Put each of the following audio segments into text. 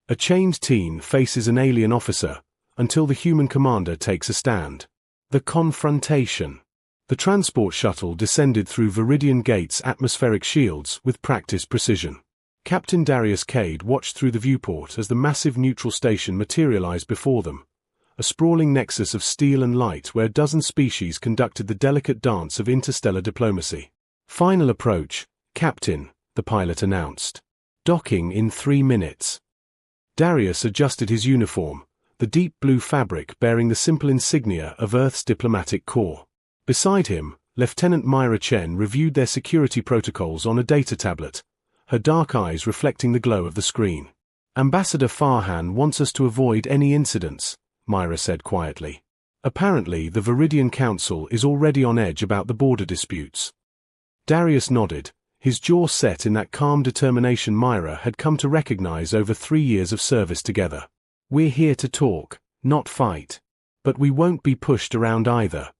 A chained teen faces an alien officer, until the human commander takes a stand. The confrontation. The transport shuttle descended through Viridian Gate's atmospheric shields with practiced precision. Captain Darius Cade watched through the viewport as the massive neutral station materialized before them, a sprawling nexus of steel and light where a dozen species conducted the delicate dance of interstellar diplomacy. Final approach, Captain, the pilot announced. Docking in 3 minutes. Darius adjusted his uniform, the deep blue fabric bearing the simple insignia of Earth's diplomatic corps. Beside him, Lieutenant Myra Chen reviewed their security protocols on a data tablet, her dark eyes reflecting the glow of the screen. Ambassador Farhan wants us to avoid any incidents, Myra said quietly. Apparently, the Viridian Council is already on edge about the border disputes. Darius nodded, his jaw set in that calm determination Myra had come to recognize over 3 years of service together. We're here to talk, not fight. But we won't be pushed around either.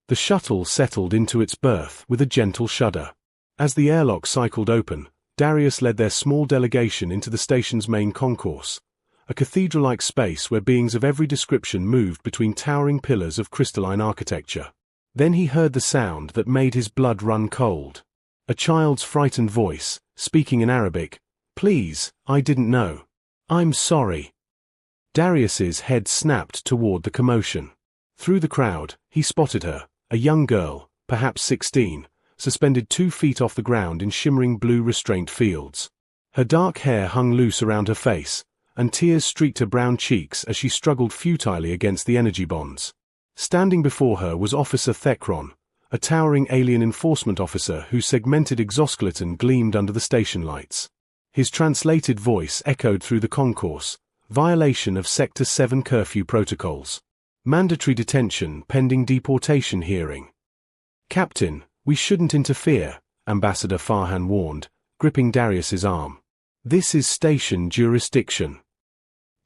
The shuttle settled into its berth with a gentle shudder. As the airlock cycled open, Darius led their small delegation into the station's main concourse, a cathedral-like space where beings of every description moved between towering pillars of crystalline architecture. Then he heard the sound that made his blood run cold. A child's frightened voice, speaking in Arabic. "Please, I didn't know. I'm sorry." Darius's head snapped toward the commotion. Through the crowd, he spotted her, a young girl, perhaps 16, suspended 2 feet off the ground in shimmering blue restraint fields. Her dark hair hung loose around her face, and tears streaked her brown cheeks as she struggled futilely against the energy bonds. Standing before her was Officer Thekron, a towering alien enforcement officer whose segmented exoskeleton gleamed under the station lights. His translated voice echoed through the concourse, violation of Sector 7 curfew protocols. Mandatory detention pending deportation hearing. "Captain, we shouldn't interfere," Ambassador Farhan warned, gripping Darius's arm. "This is station jurisdiction."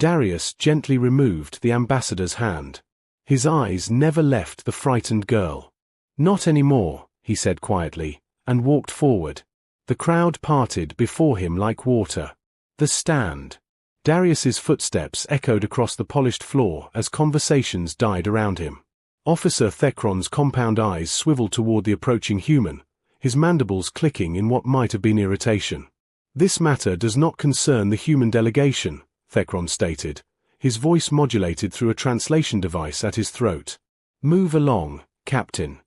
Darius gently removed the ambassador's hand. His eyes never left the frightened girl. "Not anymore," he said quietly, and walked forward. The crowd parted before him like water. The stand. Darius's footsteps echoed across the polished floor as conversations died around him. Officer Thekron's compound eyes swiveled toward the approaching human, his mandibles clicking in what might have been irritation. "This matter does not concern the human delegation," Thekron stated, his voice modulated through a translation device at his throat. "Move along, Captain."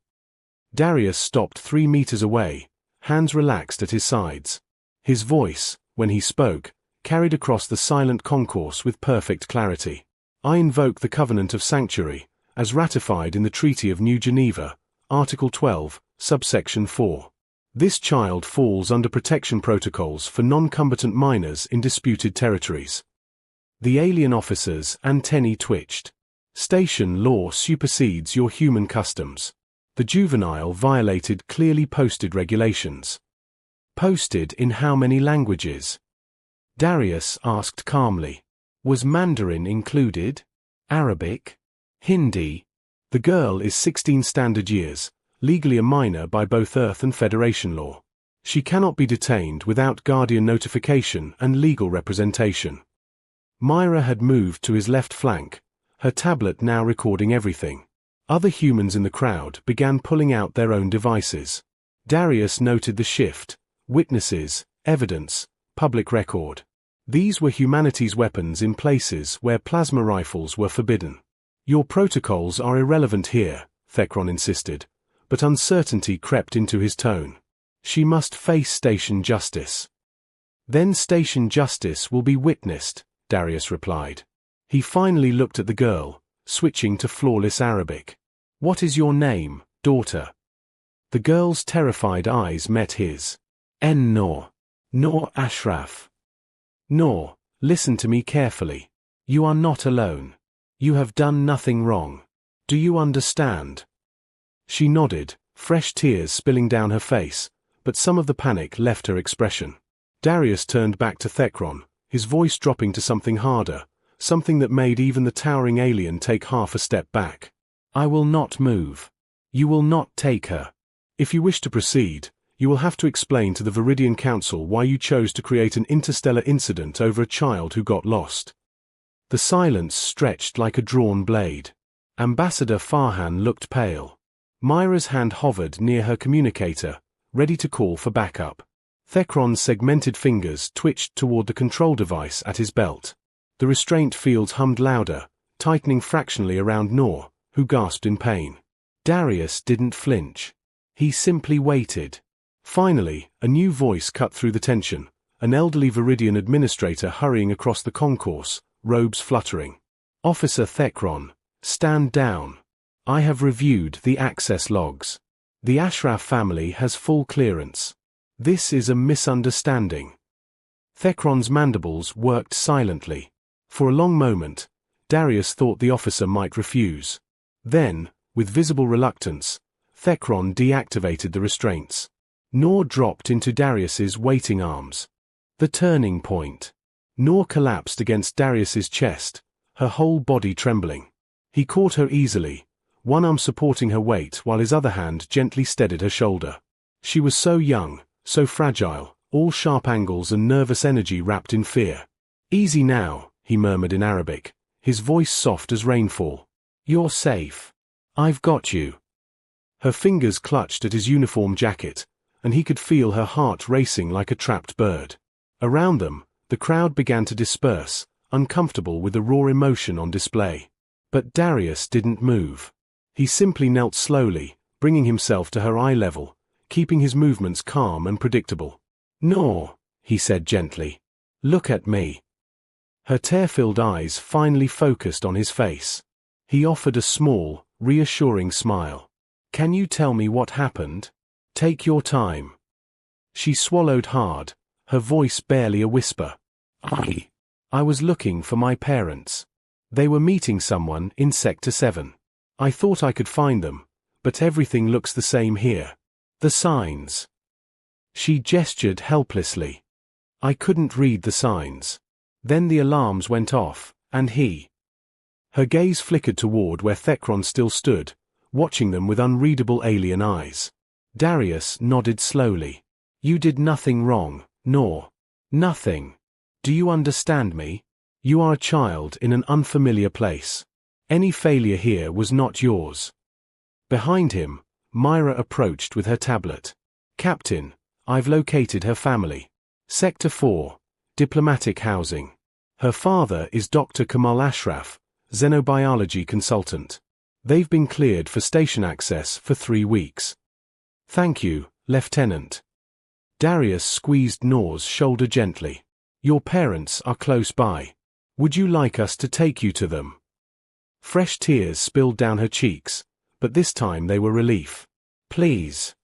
Darius stopped 3 meters away, hands relaxed at his sides. His voice, when he spoke, carried across the silent concourse with perfect clarity. "I invoke the Covenant of Sanctuary, as ratified in the Treaty of New Geneva, Article 12, subsection 4. This child falls under protection protocols for non-combatant minors in disputed territories." The alien officer's antennae twitched. Station law supersedes your human customs. The juvenile violated clearly posted regulations. Posted in how many languages? Darius asked calmly. Was Mandarin included? Arabic? Hindi? The girl is 16 standard years, legally a minor by both Earth and Federation law. She cannot be detained without guardian notification and legal representation. Myra had moved to his left flank, her tablet now recording everything. Other humans in the crowd began pulling out their own devices. Darius noted the shift: witnesses, evidence, public record. These were humanity's weapons in places where plasma rifles were forbidden. "Your protocols are irrelevant here," Thekron insisted, but uncertainty crept into his tone. "She must face station justice." "Then station justice will be witnessed," Darius replied. He finally looked at the girl, switching to flawless Arabic. "What is your name, daughter?" The girl's terrified eyes met his. "Noor. Noor Ashraf." "Noor, listen to me carefully. You are not alone. You have done nothing wrong. Do you understand?" She nodded, fresh tears spilling down her face, but some of the panic left her expression. Darius turned back to Thekron, his voice dropping to something harder, something that made even the towering alien take half a step back. "I will not move. You will not take her. If you wish to proceed, you will have to explain to the Viridian Council why you chose to create an interstellar incident over a child who got lost." The silence stretched like a drawn blade. Ambassador Farhan looked pale. Myra's hand hovered near her communicator, ready to call for backup. Thekron's segmented fingers twitched toward the control device at his belt. The restraint fields hummed louder, tightening fractionally around Noor, who gasped in pain. Darius didn't flinch. He simply waited. Finally, a new voice cut through the tension, an elderly Viridian administrator hurrying across the concourse, robes fluttering. "Officer Thekron, stand down. I have reviewed the access logs. The Ashraf family has full clearance. This is a misunderstanding." Thekron's mandibles worked silently. For a long moment, Darius thought the officer might refuse. Then, with visible reluctance, Thekron deactivated the restraints. Noor dropped into Darius's waiting arms. The turning point. Noor collapsed against Darius's chest, her whole body trembling. He caught her easily, one arm supporting her weight while his other hand gently steadied her shoulder. She was so young, so fragile, all sharp angles and nervous energy wrapped in fear. "Easy now," he murmured in Arabic, his voice soft as rainfall. "You're safe. I've got you." Her fingers clutched at his uniform jacket, and he could feel her heart racing like a trapped bird. Around them, the crowd began to disperse, uncomfortable with the raw emotion on display. But Darius didn't move. He simply knelt slowly, bringing himself to her eye level, keeping his movements calm and predictable. "Noor," he said gently, "look at me." Her tear-filled eyes finally focused on his face. He offered a small, reassuring smile. "Can you tell me what happened? Take your time." She swallowed hard, her voice barely a whisper. I was looking for my parents. They were meeting someone in Sector 7. I thought I could find them, but everything looks the same here. The signs." She gestured helplessly. "I couldn't read the signs. Then the alarms went off, and he." Her gaze flickered toward where Thekron still stood, watching them with unreadable alien eyes. Darius nodded slowly. "You did nothing wrong, Noor. Nothing. Do you understand me? You are a child in an unfamiliar place. Any failure here was not yours." Behind him, Myra approached with her tablet. "Captain, I've located her family. Sector 4, diplomatic housing. Her father is Dr. Kamal Ashraf, xenobiology consultant. They've been cleared for station access for 3 weeks." "Thank you, Lieutenant." Darius squeezed Noor's shoulder gently. "Your parents are close by. Would you like us to take you to them?" Fresh tears spilled down her cheeks, but this time they were relief. "Please."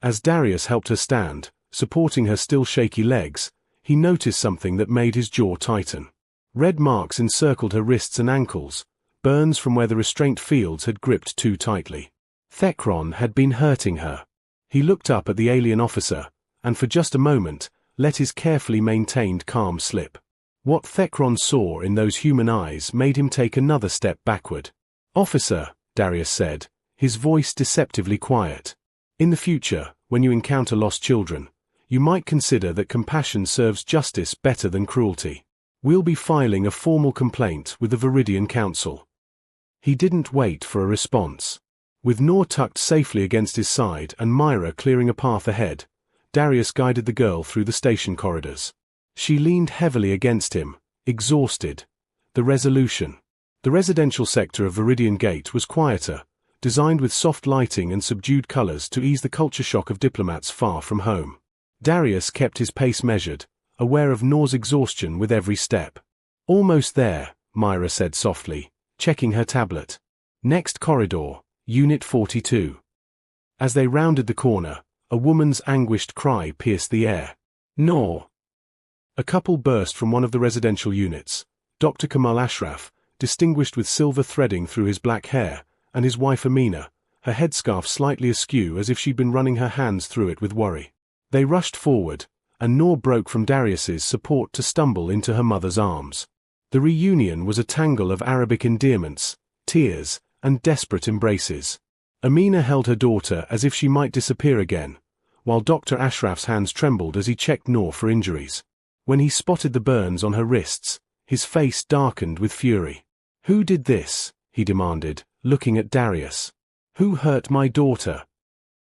As Darius helped her stand, supporting her still shaky legs, he noticed something that made his jaw tighten. Red marks encircled her wrists and ankles, burns from where the restraint fields had gripped too tightly. Thekron had been hurting her. He looked up at the alien officer, and for just a moment, let his carefully maintained calm slip. What Thekron saw in those human eyes made him take another step backward. "Officer," Darius said, his voice deceptively quiet. "In the future, when you encounter lost children, you might consider that compassion serves justice better than cruelty. We'll be filing a formal complaint with the Viridian Council." He didn't wait for a response. With Noor tucked safely against his side and Myra clearing a path ahead, Darius guided the girl through the station corridors. She leaned heavily against him, exhausted. The resolution. The residential sector of Viridian Gate was quieter, designed with soft lighting and subdued colors to ease the culture shock of diplomats far from home. Darius kept his pace measured, aware of Noor's exhaustion with every step. "Almost there," Myra said softly, checking her tablet. "Next corridor, Unit 42. As they rounded the corner, a woman's anguished cry pierced the air. "Noor!" A couple burst from one of the residential units. Dr. Kamal Ashraf, distinguished with silver threading through his black hair, and his wife Amina, her headscarf slightly askew as if she'd been running her hands through it with worry. They rushed forward, and Noor broke from Darius's support to stumble into her mother's arms. The reunion was a tangle of Arabic endearments, tears, and desperate embraces. Amina held her daughter as if she might disappear again, while Dr. Ashraf's hands trembled as he checked Noor for injuries. When he spotted the burns on her wrists, his face darkened with fury. "Who did this?" he demanded, looking at Darius. "Who hurt my daughter?"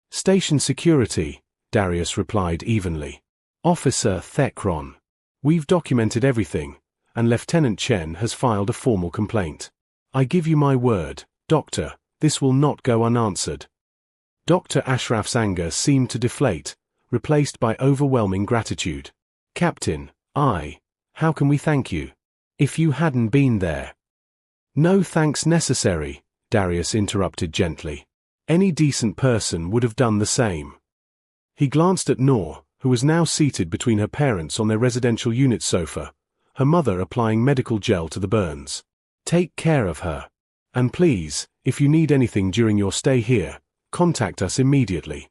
"Station security," Darius replied evenly. "Officer Thekron. We've documented everything, and Lieutenant Chen has filed a formal complaint. I give you my word, Doctor, this will not go unanswered." Dr. Ashraf's anger seemed to deflate, replaced by overwhelming gratitude. "Captain, how can we thank you? If you hadn't been there—" "No thanks necessary," Darius interrupted gently. "Any decent person would have done the same." He glanced at Noor, who was now seated between her parents on their residential unit sofa, her mother applying medical gel to the burns. "Take care of her. And please, if you need anything during your stay here, contact us immediately."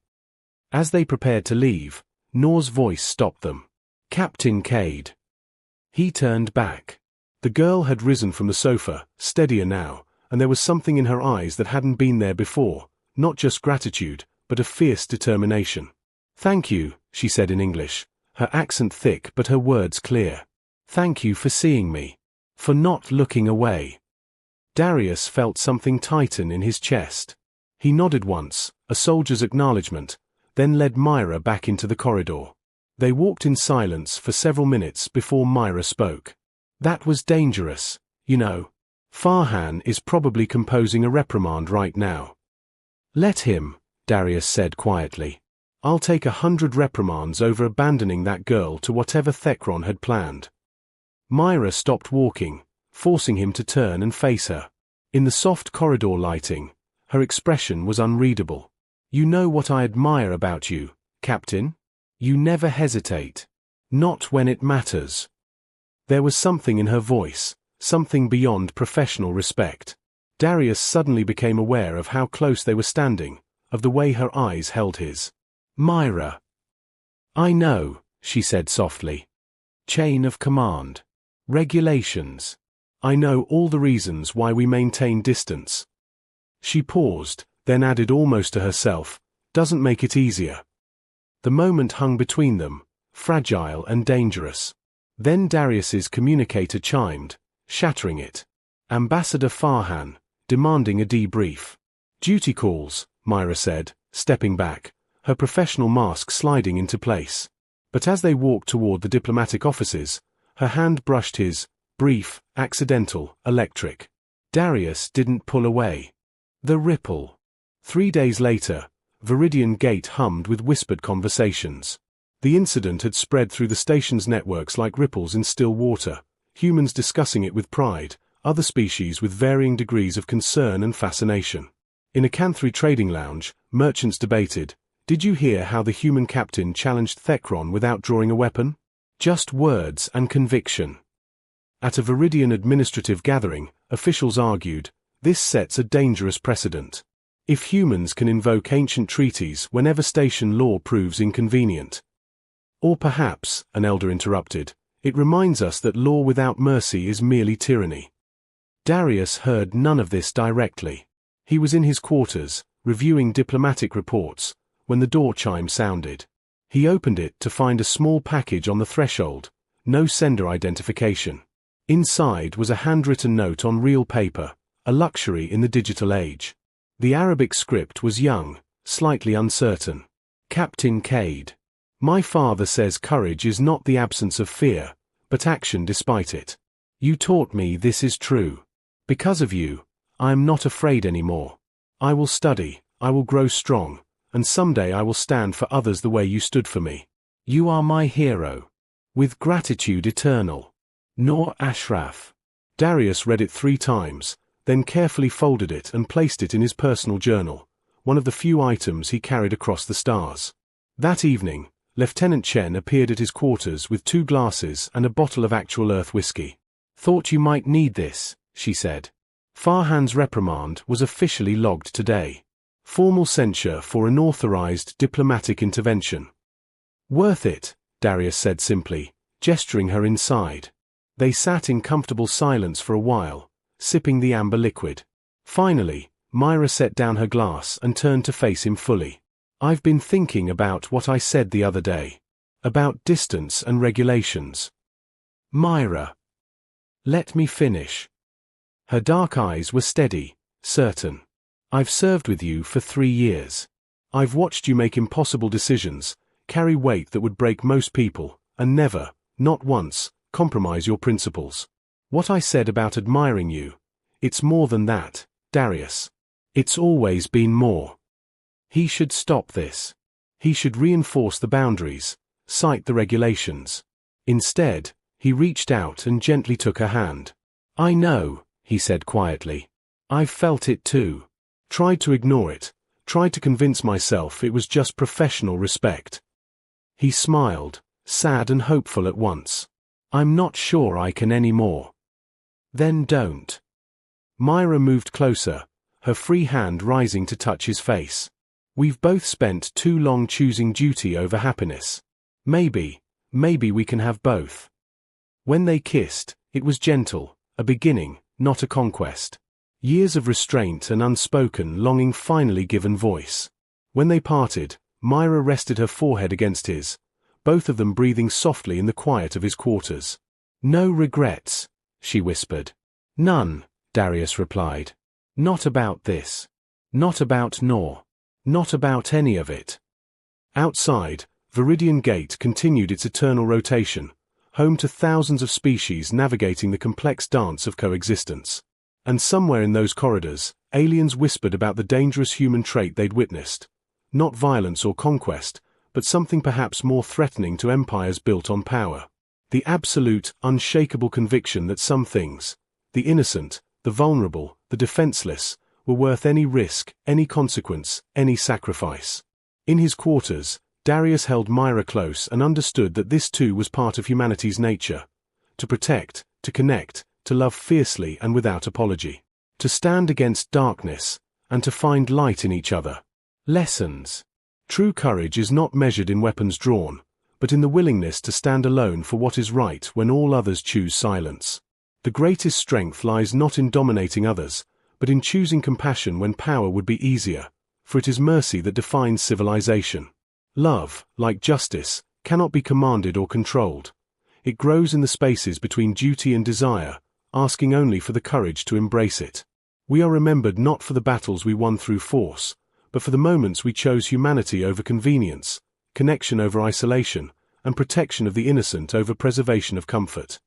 As they prepared to leave, Noor's voice stopped them. "Captain Cade." He turned back. The girl had risen from the sofa, steadier now, and there was something in her eyes that hadn't been there before, not just gratitude, but a fierce determination. "Thank you," she said in English, her accent thick but her words clear. "Thank you for seeing me. For not looking away." Darius felt something tighten in his chest. He nodded once, a soldier's acknowledgement, then led Myra back into the corridor. They walked in silence for several minutes before Myra spoke. "That was dangerous, you know. Farhan is probably composing a reprimand right now." "Let him," Darius said quietly. "I'll take 100 reprimands over abandoning that girl to whatever Thekron had planned." Myra stopped walking, forcing him to turn and face her. In the soft corridor lighting, her expression was unreadable. "You know what I admire about you, Captain? You never hesitate. Not when it matters." There was something in her voice, something beyond professional respect. Darius suddenly became aware of how close they were standing, of the way her eyes held his. "Myra." "I know," she said softly. "Chain of command. Regulations. I know all the reasons why we maintain distance." She paused, then added almost to herself, "Doesn't make it easier." The moment hung between them, fragile and dangerous. Then Darius's communicator chimed, shattering it. "Ambassador Farhan, demanding a debrief." "Duty calls," Myra said, stepping back, her professional mask sliding into place. But as they walked toward the diplomatic offices, her hand brushed his, brief, accidental, electric. Darius didn't pull away. The ripple. 3 days later, Viridian Gate hummed with whispered conversations. The incident had spread through the station's networks like ripples in still water, humans discussing it with pride, other species with varying degrees of concern and fascination. In a Canthry trading lounge, merchants debated, "Did you hear how the human captain challenged Thekron without drawing a weapon? Just words and conviction." At a Viridian administrative gathering, officials argued, "This sets a dangerous precedent. If humans can invoke ancient treaties whenever station law proves inconvenient." "Or perhaps," an elder interrupted, "it reminds us that law without mercy is merely tyranny." Darius heard none of this directly. He was in his quarters, reviewing diplomatic reports, when the door chime sounded. He opened it to find a small package on the threshold, no sender identification. Inside was a handwritten note on real paper, a luxury in the digital age. The Arabic script was young, slightly uncertain. "Captain Cade. My father says courage is not the absence of fear, but action despite it. You taught me this is true. Because of you, I am not afraid anymore. I will study, I will grow strong, and someday I will stand for others the way you stood for me. You are my hero. With gratitude eternal. Noor Ashraf." Darius read it 3 times, then carefully folded it and placed it in his personal journal, one of the few items he carried across the stars. That evening, Lieutenant Chen appeared at his quarters with 2 glasses and a bottle of actual Earth whiskey. "Thought you might need this," she said. Farhan's reprimand was officially logged today. Formal censure for unauthorized diplomatic intervention. "Worth it," Darius said simply, gesturing her inside. They sat in comfortable silence for a while, sipping the amber liquid. Finally, Myra set down her glass and turned to face him fully. I've been thinking about what I said the other day. About distance and regulations. Myra. Let me finish. Her dark eyes were steady, certain. I've served with you for 3 years. I've watched you make impossible decisions, carry weight that would break most people, and never, not once, compromise your principles. What I said about admiring you, it's more than that, Darius. It's always been more. He should stop this. He should reinforce the boundaries, cite the regulations. Instead, he reached out and gently took her hand. I know, he said quietly. I've felt it too. Tried to ignore it, tried to convince myself it was just professional respect. He smiled, sad and hopeful at once. I'm not sure I can anymore. Then don't. Myra moved closer, her free hand rising to touch his face. We've both spent too long choosing duty over happiness. Maybe we can have both. When they kissed, it was gentle, a beginning, not a conquest. Years of restraint and unspoken longing finally given voice. When they parted, Myra rested her forehead against his, both of them breathing softly in the quiet of his quarters. No regrets, she whispered. None, Darius replied. Not about this. Not about Nor. Not about any of it. Outside, Viridian Gate continued its eternal rotation, home to thousands of species navigating the complex dance of coexistence. And somewhere in those corridors, aliens whispered about the dangerous human trait they'd witnessed. Not violence or conquest, but something perhaps more threatening to empires built on power. The absolute, unshakable conviction that some things, the innocent, the vulnerable, the defenseless, were worth any risk, any consequence, any sacrifice. In his quarters, Darius held Myra close and understood that this too was part of humanity's nature. To protect, to connect, to love fiercely and without apology. To stand against darkness, and to find light in each other. Lessons. True courage is not measured in weapons drawn, but in the willingness to stand alone for what is right when all others choose silence. The greatest strength lies not in dominating others, but in choosing compassion when power would be easier, for it is mercy that defines civilization. Love, like justice, cannot be commanded or controlled. It grows in the spaces between duty and desire, asking only for the courage to embrace it. We are remembered not for the battles we won through force, but for the moments we chose humanity over convenience, connection over isolation, and protection of the innocent over preservation of comfort.